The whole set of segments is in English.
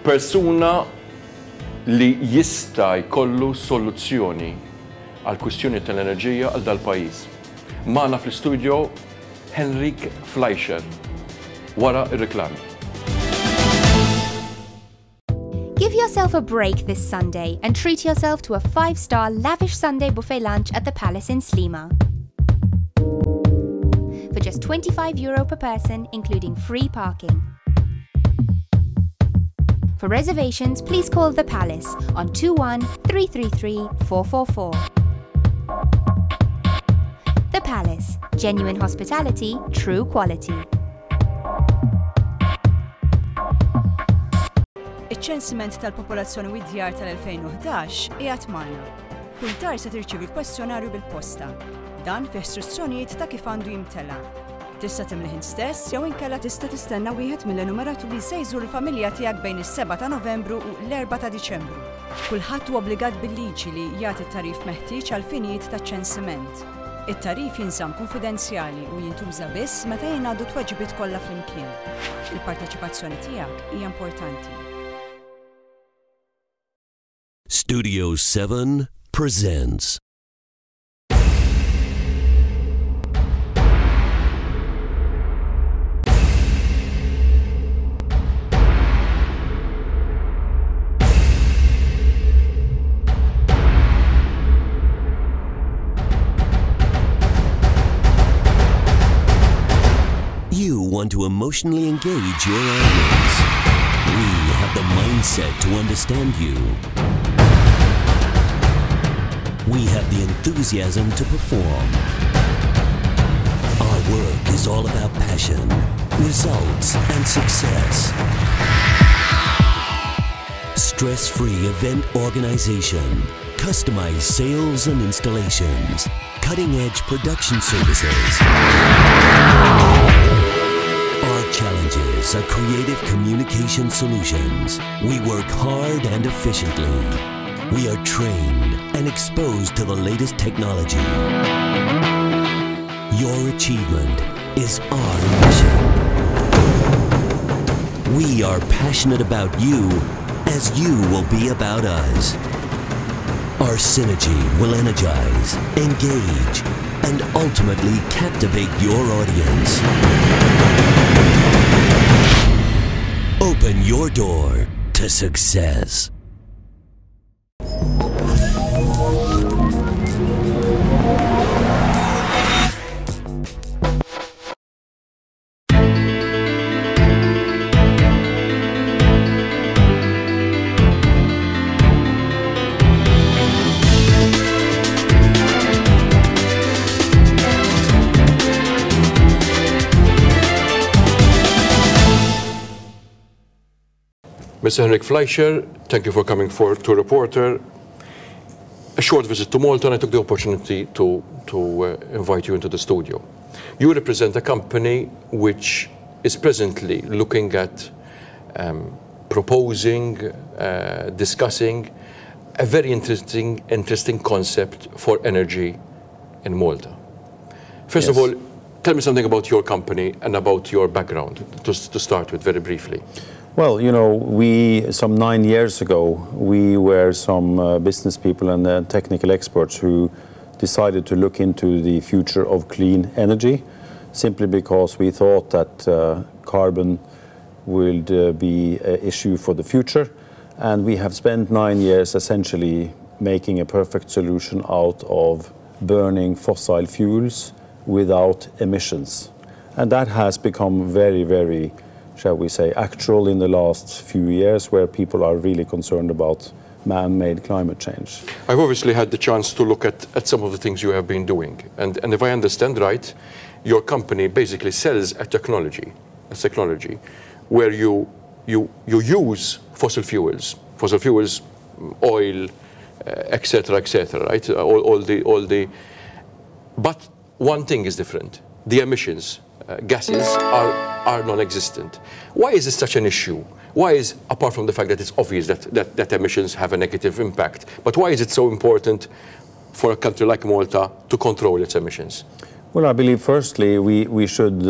persuna li jista' jkollu soluzzjoni għal kwistjoni tal-enerġija għal dal-pajjiż. Magħna fl-istudio Henrik Fleischer wara r-riklami. Give yourself a break this Sunday and treat yourself to a 5-star lavish Sunday buffet lunch at the Palace in Sliema. For just €25 per person, including free parking. For reservations, please call the Palace on 21-333-444. The Palace. Genuine hospitality, true quality. Iċ-ċensiment tal-popolazzjoni u d-djar tal-2011 qiegħed magħna. Kull dar se tirċievi kwestjonarju bil-posta. Dan fi istruzzjonijiet ta' kif għandu jimtela. Tista' timliħ stess jew inkella tista' tistenna wieħed mill-enumeraturi se jżur il-familja tiegħek bejn is-7 ta' Novembru u l-4 ta' Diċembru. Kulħadd huwa obbligat bil-liġi li jagħti t-tarif meħtieġ għal finijiet taċ-ċensiment. It-tarif jinżamm konfidenzjali u jintuża biss meta jingħaddu tweġibiet kollha flimkien. Il-parteċipazzjoni tiegħek hija importanti. Studio 7 presents You want to emotionally engage your audience. We have the mindset to understand you. We have the enthusiasm to perform. Our work is all about passion, results, and success. Stress-free event organization, customized sales and installations, cutting-edge production services. Our challenges are creative communication solutions. We work hard and efficiently. We are trained and exposed to the latest technology. Your achievement is our mission. We are passionate about you as you will be about us. Our synergy will energize, engage, and ultimately captivate your audience. Open your door to success. Mr. Henrik Fleischer, thank you for coming to Reporter. A short visit to Malta, and I took the opportunity to invite you into the studio. You represent a company which is presently looking at proposing, discussing a very interesting concept for energy in Malta. First of all, tell me something about your company and about your background, to start with very briefly. Well, you know, some 9 years ago, we were some business people and technical experts who decided to look into the future of clean energy, simply because we thought that carbon would be an issue for the future. And we have spent 9 years essentially making a perfect solution out of burning fossil fuels without emissions. And that has become very, very, shall we say, actual in the last few years, where people are really concerned about man-made climate change. I've obviously had the chance to look at some of the things you have been doing. And if I understand right, your company basically sells a technology where you use fossil fuels, oil, etc., right? But one thing is different. The emissions, gases are non-existent. Why is this such an issue? Why is, apart from the fact that it's obvious that emissions have a negative impact, but why is it so important for a country like Malta to control its emissions? Well, I believe firstly we should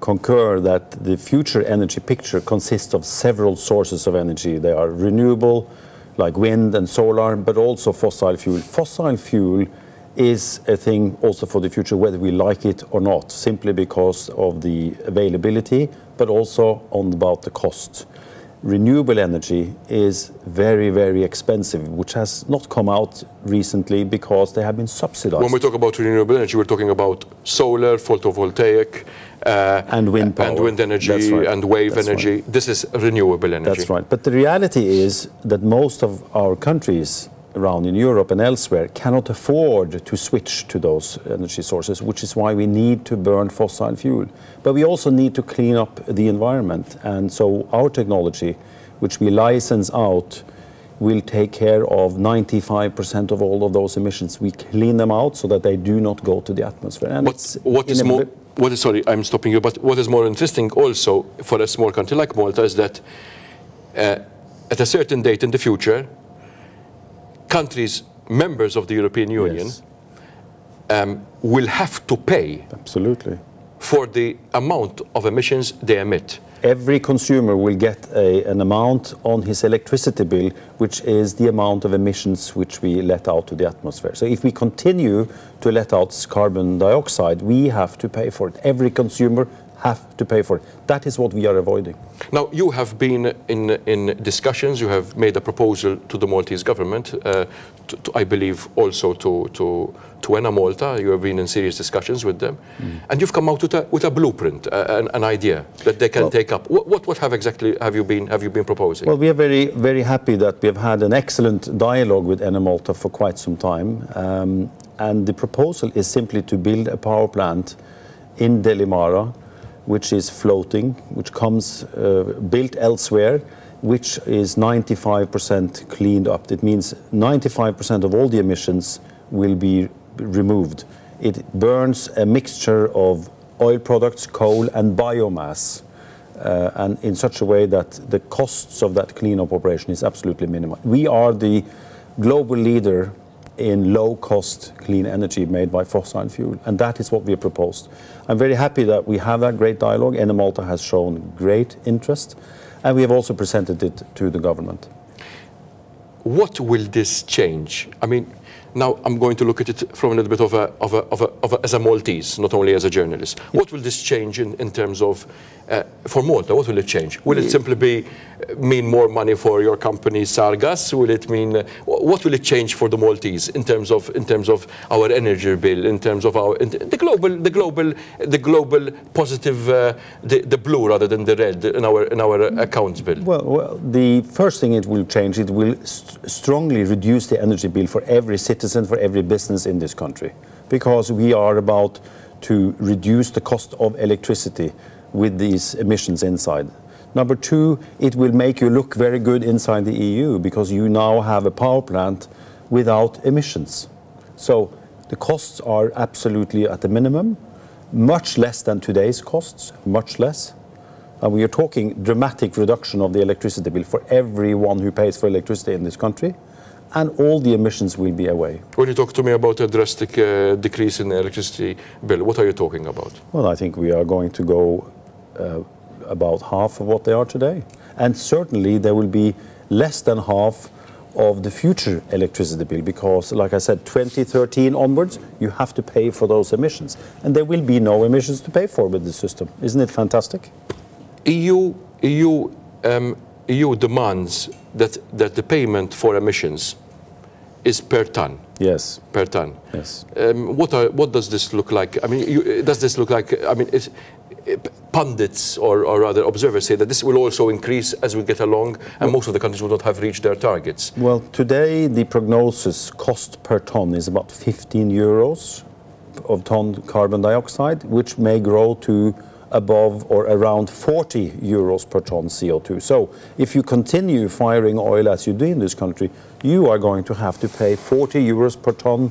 concur that the future energy picture consists of several sources of energy. They are renewable, like wind and solar, but also fossil fuel. Fossil fuel is a thing also for the future, whether we like it or not, simply because of the availability, but also about the cost. Renewable energy is very, very expensive, which has not come out recently because they have been subsidized. When we talk about renewable energy, we're talking about solar, photovoltaic, and wind power. And wind energy, right. and wave That's energy. Right. This is renewable energy. That's right. But the reality is that most of our countries around in Europe and elsewhere cannot afford to switch to those energy sources, which is why we need to burn fossil fuel. But we also need to clean up the environment. And so our technology, which we license out, will take care of 95% of all of those emissions. We clean them out so that they do not go to the atmosphere. And sorry, I'm stopping you, but what is more interesting also for a small country like Malta is that at a certain date in the future, countries, members of the European Union, yes, will have to pay absolutely for the amount of emissions they emit. Every consumer will get an amount on his electricity bill, which is the amount of emissions which we let out to the atmosphere. So if we continue to let out carbon dioxide, we have to pay for it. Every consumer have to pay for it. That is what we are avoiding. Now, you have been in discussions, you have made a proposal to the Maltese government, I believe also to Ena Malta. You have been in serious discussions with them, and you've come out with a blueprint, an idea that they can take up. What exactly have you been proposing? Well, we are very, very happy that we have had an excellent dialogue with Ena Malta for quite some time, and the proposal is simply to build a power plant in Delimara, which is floating, which comes built elsewhere, which is 95% cleaned up. It means 95% of all the emissions will be removed. It burns a mixture of oil products, coal and biomass, and in such a way that the costs of that cleanup operation is absolutely minimal. We are the global leader in low-cost clean energy made by fossil fuel, and that is what we have proposed. I'm very happy that we have that great dialogue. Ena Malta has shown great interest, and we have also presented it to the government. What will this change? I mean, now I'm going to look at it from a little bit as a Maltese, not only as a journalist. Yeah. What will this change in terms of, for Malta, what will it change? Will it simply mean more money for your company, Sargas? Will it mean, what will it change for the Maltese in terms of our energy bill, in terms of our, the global positive, the blue rather than the red in our accounts bill? Well, the first thing it will change, it will strongly reduce the energy bill for every citizen, for every business in this country, because we are about to reduce the cost of electricity with these emissions inside. Number two, it will make you look very good inside the EU, because you now have a power plant without emissions. So the costs are absolutely at the minimum, much less than today's costs, much less. And we are talking dramatic reduction of the electricity bill for everyone who pays for electricity in this country, and all the emissions will be away. When you talk to me about a drastic decrease in the electricity bill, what are you talking about? Well, I think we are going to go about half of what they are today. And certainly there will be less than half of the future electricity bill, because, like I said, 2013 onwards, you have to pay for those emissions. And there will be no emissions to pay for with this system. Isn't it fantastic? EU demands that the payment for emissions is per ton. Yes. Per ton. Yes. What does this look like? I mean, does this look like? I mean, pundits or rather observers say that this will also increase as we get along, and most of the countries will not have reached their targets. Well, today the prognosis cost per ton is about 15 euros of ton carbon dioxide, which may grow to above or around 40 euros per ton CO2. So if you continue firing oil as you do in this country, you are going to have to pay 40 euros per ton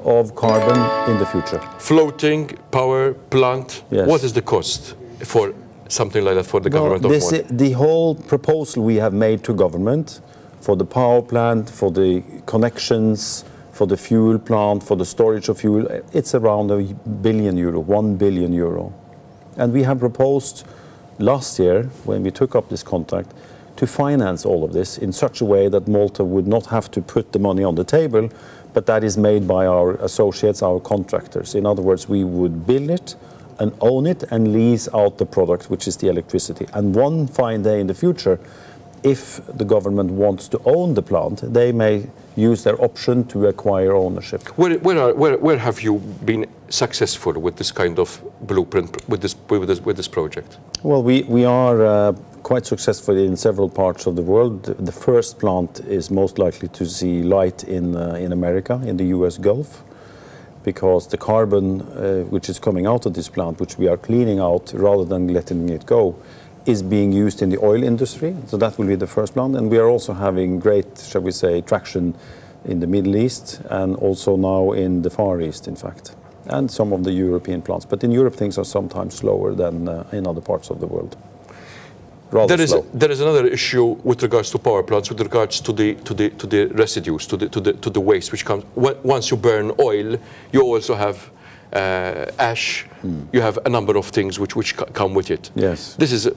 of carbon in the future. Floating power plant, yes. What is the cost for something like that for the government of Malta? The whole proposal we have made to government for the power plant, for the connections, for the fuel plant, for the storage of fuel. It's around €1 billion, €1 billion. And we have proposed last year, when we took up this contract, to finance all of this in such a way that Malta would not have to put the money on the table, but that is made by our associates, our contractors. In other words, we would build it and own it and lease out the product, which is the electricity. And one fine day in the future, if the government wants to own the plant, they may use their option to acquire ownership. Where have you been successful with this kind of blueprint, with this project? Well, we are quite successful in several parts of the world. The first plant is most likely to see light in America, in the US Gulf, because the carbon which is coming out of this plant, which we are cleaning out rather than letting it go, is being used in the oil industry. So that will be the first plant. And we are also having great, shall we say, traction in the Middle East and also now in the Far East, in fact, and some of the European plants. But in Europe, things are sometimes slower than in other parts of the world. There is another issue with regards to power plants, with regards to the residues, to the waste which comes. Once you burn oil, you also have ash. You have a number of things which come with it. Yes. This is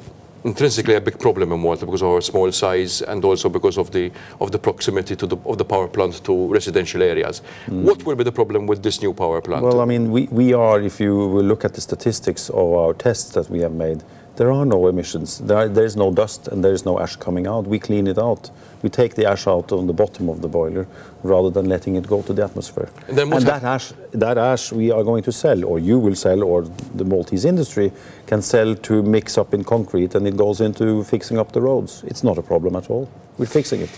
intrinsically a big problem in Malta because of our small size and also because of the proximity of the power plant to residential areas. What will be the problem with this new power plant? Well, I mean, we are, if you will look at the statistics of our tests that we have made, there are no emissions. There is no dust and there is no ash coming out. We clean it out. We take the ash out on the bottom of the boiler rather than letting it go to the atmosphere. And that ash we are going to sell, or you will sell, or the Maltese industry can sell to mix up in concrete, and it goes into fixing up the roads. It's not a problem at all. We're fixing it.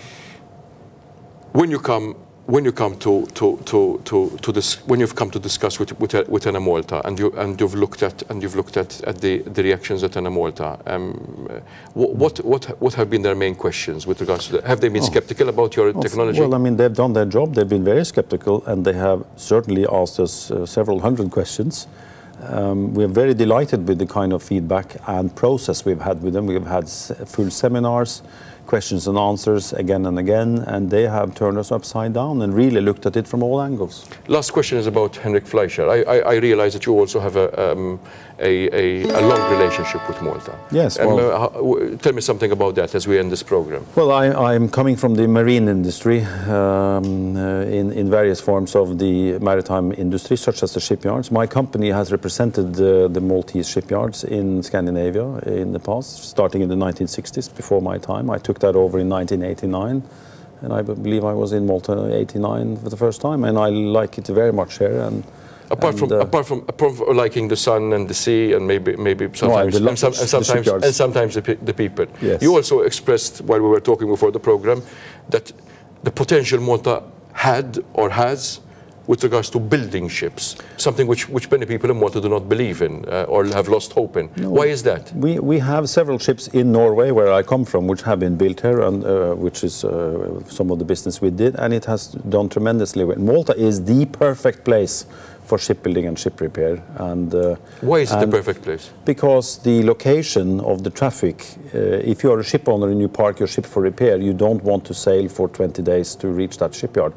When you've come to discuss with Malta, and you've looked at the reactions at Malta, what have been their main questions with regards to that? Have they been skeptical about your technology? Well, I mean, they've done their job. They've been very skeptical, and they have certainly asked us several hundred questions. We're very delighted with the kind of feedback and process we've had with them. We've had full seminars, questions and answers again and again, and they have turned us upside down and really looked at it from all angles. Last question is about Henrik Fleischer. I realize that you also have a long relationship with Malta. Yes. Tell me something about that as we end this program. Well, I'm coming from the marine industry in various forms of the maritime industry, such as the shipyards. My company has represented the Maltese shipyards in Scandinavia in the past, starting in the 1960s, before my time. I took that over in 1989, and I believe I was in Malta in 89 for the first time, and I like it very much here. And apart from liking the sun and the sea and maybe sometimes sometimes the people, yes. You also expressed while we were talking before the program that the potential Malta had or has with regards to building ships, something which many people in Malta do not believe in or have lost hope in. No. Why is that? We have several ships in Norway, where I come from, which have been built here, and which is some of the business we did, and it has done tremendously well. Malta is the perfect place for shipbuilding and ship repair. And why is it the perfect place? Because the location of the traffic, if you are a ship owner and you park your ship for repair, you don't want to sail for 20 days to reach that shipyard.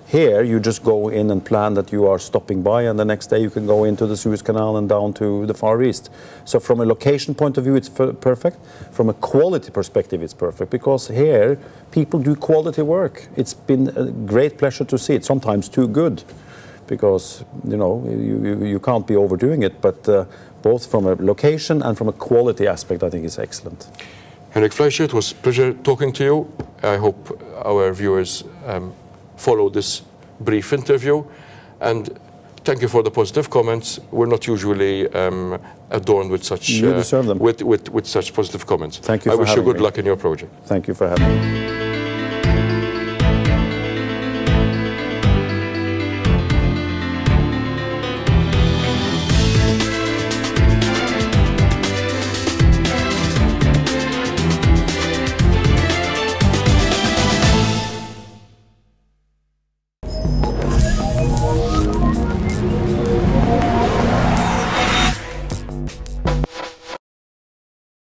Here, you just go in and plan that you are stopping by, and the next day you can go into the Suez Canal and down to the Far East. So from a location point of view, it's perfect. From a quality perspective, it's perfect, because here, people do quality work. It's been a great pleasure to see it, sometimes too good, because, you know, you can't be overdoing it, but both from a location and from a quality aspect, I think it's excellent. Henrik Fleischer, it was a pleasure talking to you. I hope our viewers follow this brief interview, and thank you for the positive comments. We're not usually adorned with such you deserve them. with such positive comments. Thank you. I wish you good luck in your project. Thank you for having me.